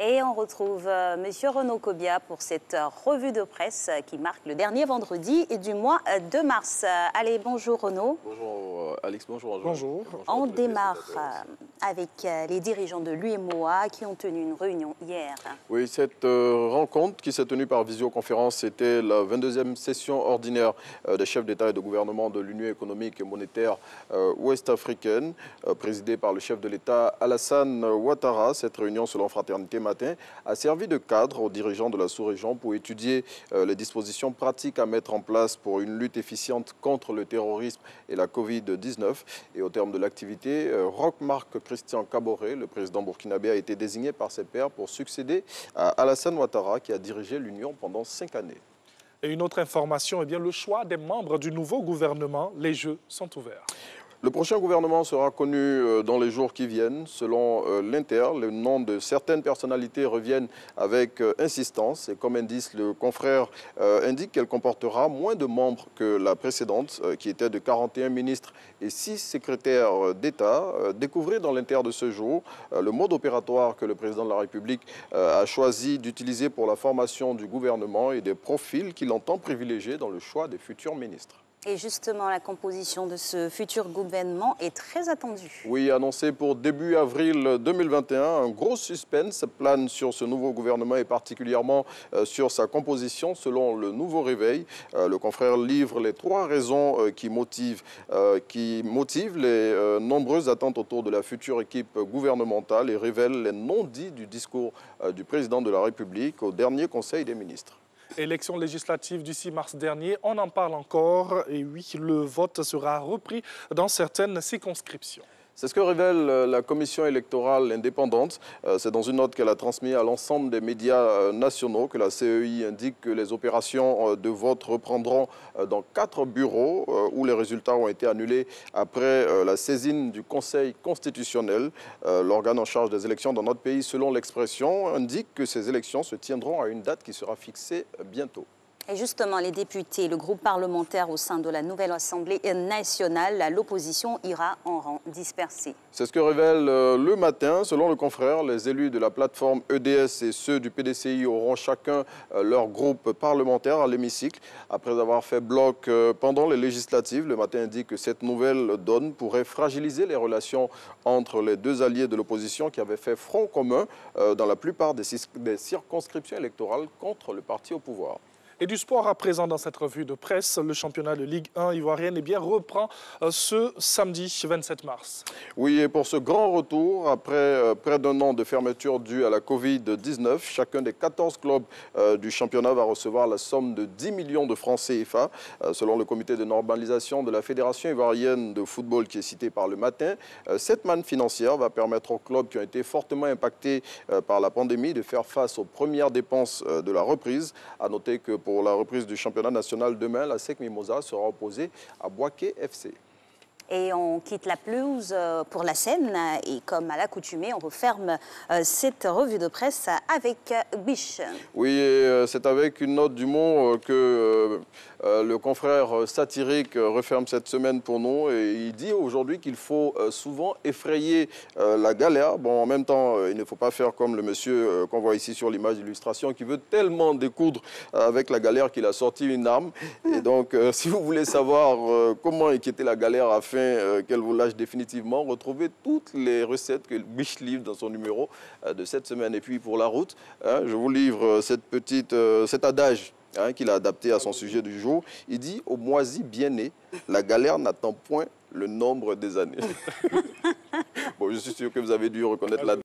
Et on retrouve Monsieur Renaud Kobia pour cette revue de presse qui marque le dernier vendredi du mois de mars. Allez, bonjour Renaud. Bonjour Alix, bonjour. Bonjour. On démarre avec les dirigeants de l'UEMOA qui ont tenu une réunion hier. Oui, cette rencontre qui s'est tenue par visioconférence, c'était la 22e session ordinaire des chefs d'État et de gouvernement de l'Union économique et monétaire ouest-africaine, présidée par le chef de l'État Alassane Ouattara. Cette réunion, selon Fraternité Matin, a servi de cadre aux dirigeants de la sous-région pour étudier les dispositions pratiques à mettre en place pour une lutte efficiente contre le terrorisme et la Covid-19. Et au terme de l'activité, Roch-Marc Christian Kaboré, le président burkinabé, a été désigné par ses pairs pour succéder à Alassane Ouattara, qui a dirigé l'Union pendant 5 années. Et une autre information, eh bien, le choix des membres du nouveau gouvernement, les jeux sont ouverts. Le prochain gouvernement sera connu dans les jours qui viennent. Selon l'Inter, le nom de certaines personnalités reviennent avec insistance. Et comme indice, le confrère indique qu'elle comportera moins de membres que la précédente, qui était de 41 ministres et 6 secrétaires d'État. Découvrez dans l'Inter de ce jour le mode opératoire que le président de la République a choisi d'utiliser pour la formation du gouvernement et des profils qu'il entend privilégier dans le choix des futurs ministres. Et justement, la composition de ce futur gouvernement est très attendue. Oui, annoncé pour début avril 2021, un gros suspense plane sur ce nouveau gouvernement et particulièrement sur sa composition selon le Nouveau Réveil. Le confrère livre les 3 raisons qui motivent les nombreuses attentes autour de la future équipe gouvernementale et révèle les non-dits du discours du président de la République au dernier Conseil des ministres. Élection législative du 6 mars dernier, on en parle encore. Et oui, le vote sera repris dans certaines circonscriptions. C'est ce que révèle la commission électorale indépendante. C'est dans une note qu'elle a transmise à l'ensemble des médias nationaux que la CEI indique que les opérations de vote reprendront dans 4 bureaux où les résultats ont été annulés après la saisine du Conseil constitutionnel. L'organe en charge des élections dans notre pays, selon l'expression, indique que ces élections se tiendront à une date qui sera fixée bientôt. Et justement, les députés, le groupe parlementaire au sein de la nouvelle Assemblée nationale, l'opposition ira en rang dispersé. C'est ce que révèle le matin. Selon le confrère, les élus de la plateforme EDS et ceux du PDCI auront chacun leur groupe parlementaire à l'hémicycle. Après avoir fait bloc pendant les législatives, le matin indique que cette nouvelle donne pourrait fragiliser les relations entre les 2 alliés de l'opposition qui avaient fait front commun dans la plupart des circonscriptions électorales contre le parti au pouvoir. Et du sport à présent dans cette revue de presse, le championnat de Ligue 1 ivoirienne reprend ce samedi 27 mars. Oui, et pour ce grand retour, après près d'un an de fermeture due à la Covid-19, chacun des 14 clubs du championnat va recevoir la somme de 10 millions de francs CFA. Selon le comité de normalisation de la Fédération ivoirienne de football qui est cité par le matin, cette manne financière va permettre aux clubs qui ont été fortement impactés par la pandémie de faire face aux premières dépenses de la reprise. À noter que pour la reprise du championnat national demain, la SEC Mimosa sera opposée à Boaké FC. Et on quitte la pelouse pour la scène et comme à l'accoutumée, on referme cette revue de presse avec Biche. Oui, c'est avec une note du mot que le confrère satirique referme cette semaine pour nous. Et il dit aujourd'hui qu'il faut souvent effrayer la galère. Bon, en même temps, il ne faut pas faire comme le monsieur qu'on voit ici sur l'image d'illustration qui veut tellement découdre avec la galère qu'il a sorti une arme. Et donc, si vous voulez savoir comment inquiéter la galère afin qu'elle vous lâche définitivement, retrouvez toutes les recettes que Biche livre dans son numéro de cette semaine. Et puis pour la route, je vous livre cet adage qu'il a adapté à son sujet du jour. Il dit « Au moisi bien né, la galère n'attend point le nombre des années ». Bon, je suis sûr que vous avez dû reconnaître la